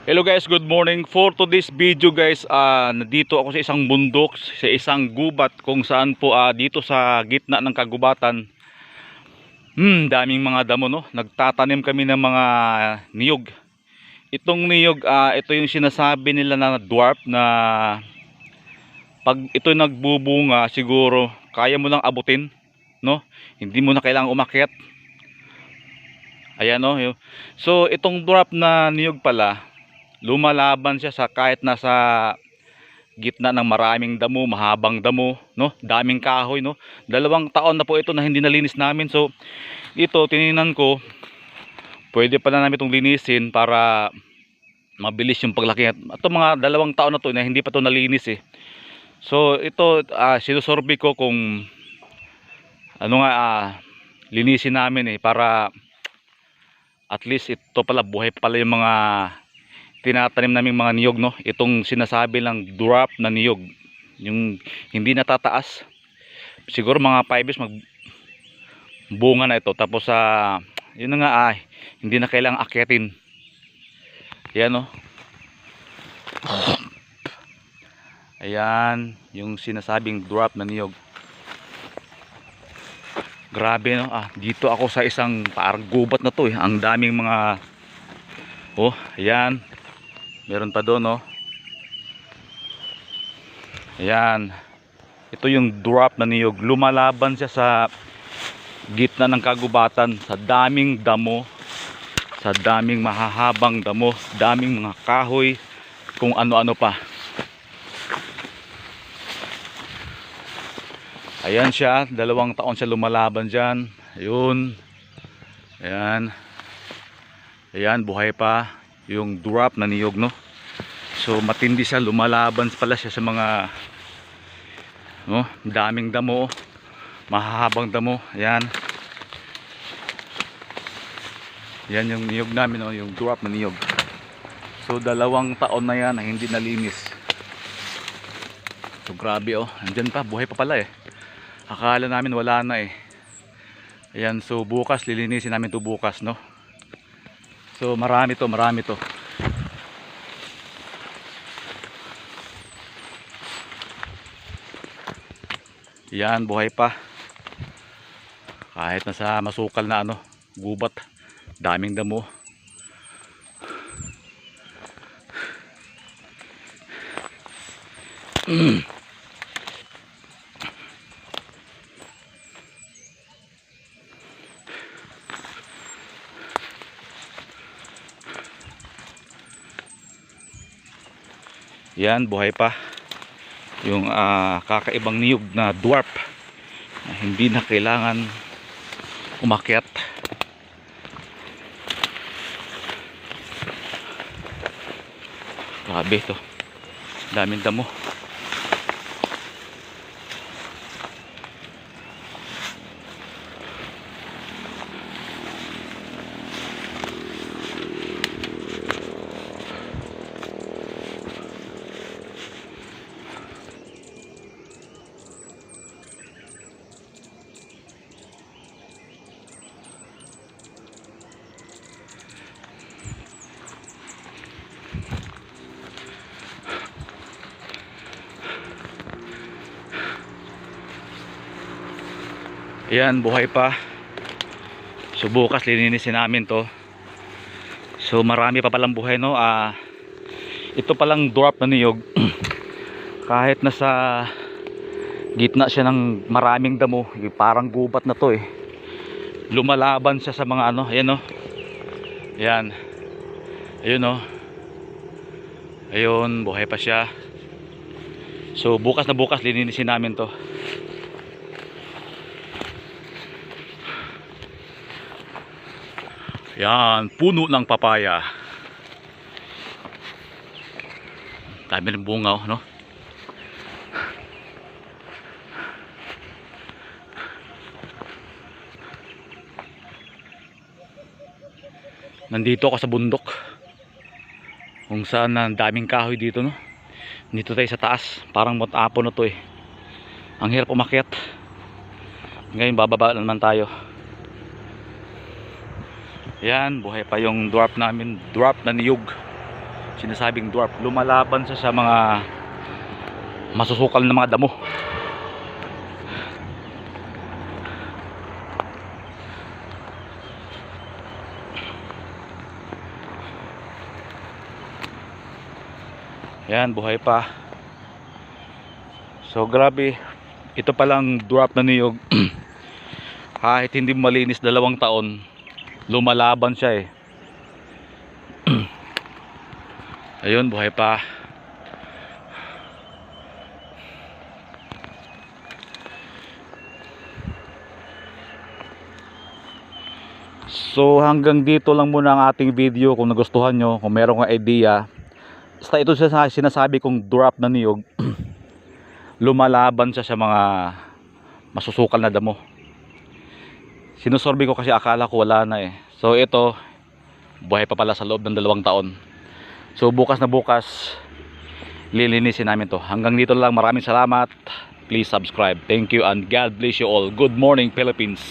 Hello guys, good morning. For today's video guys, nandito ako sa isang bundok, sa isang gubat kung saan po dito sa gitna ng kagubatan. Daming mga damo no. Nagtatanim kami ng mga niyog. Itong niyog, ito yung sinasabi nila na dwarf na pag ito nagbubunga, siguro kaya mo lang abutin, no? Hindi mo na kailangang umakyat. Ayan no. So itong dwarf na niyog pala, lumalaban siya sa kahit nasa gitna ng maraming damo, mahabang damo, no? Daming kahoy, no? 2 taon na po ito na hindi nalinis namin. So ito tiningnan ko, pwede pala namin itong linisin para mabilis yung paglaki. Ito mga 2 taon na to na hindi pa to nalinis eh. So ito sinusurvey ko kung ano nga linisin namin eh, para at least ito pala buhay pala yung mga tinatanim naming mga niyog, no? Itong sinasabi lang dwarf na niyog, yung hindi natataas, siguro mga 5 years magbunga na ito. Tapos yun na nga, hindi na kailangang akyatin. Yan no. Ayan yung sinasabing dwarf na niyog. Grabe no. Dito ako sa isang parang gubat na to eh. Ang daming mga ayan. Meron pa doon, no? Ayan. Ito yung dwarf na niyog. Lumalaban siya sa gitna ng kagubatan, sa daming damo, sa daming mahahabang damo, daming mga kahoy, kung ano-ano pa. Ayan siya, 2 taon siya lumalaban dyan. Ayun. Ayan. Ayan, buhay pa yung dwarf na niyog, no? So matindi siya, lumalaban pala siya sa mga daming damo, mahahabang damo. Ayan. Yan yung niyog namin, no? Yung dwarf na niyog. So 2 taon na yan na hindi nalinis. So grabe andyan pa, buhay pa pala eh. Akala namin wala na eh. Ayan, so bukas lilinisin namin to bukas, no? So marami to. Yan, buhay pa. Kahit nasa masukal na gubat, daming damo. Yan, buhay pa yung kakaibang niyog na dwarf na hindi na kailangan umakyat. Grabe to, daming damo. Ayan, buhay pa. So bukas lilinisin namin to. So marami pa palang buhay, no? Ito palang dwarf na niyog kahit nasa gitna siya ng maraming damo, parang gubat na to eh, lumalaban siya sa mga ayan no. Ayan. Ayun no. Ayun, buhay pa siya. So bukas lilinisin namin to. Yan, puno ng papaya. Dami ng bunga, no? Nandito ako sa bundok kung saan ang daming kahoy dito, no? Dito tayo sa taas, parang matapo na to eh. Ang hirap umakyat. Ngayon bababa naman tayo. Yan, buhay pa yung dwarf namin, dwarf na niyog. Sinasabing dwarf, lumalaban siya sa mga masusukal na mga damo. Yan, buhay pa. So grabe, ito palang dwarf na niyog. Kahit hindi malinis 2 taon, lumalaban siya eh. Ayun, buhay pa. So hanggang dito lang muna ang ating video. Kung nagustuhan nyo, kung meron kang idea, basta ito sinasabi kong dwarf na niyog. Lumalaban siya sa mga masusukal na damo. Sinusorbe ko kasi akala ko wala na eh. So ito, buhay pa pala sa loob ng 2 taon. So bukas na bukas, lilinisin namin to. Hanggang dito lang, maraming salamat. Please subscribe. Thank you and God bless you all. Good morning, Philippines.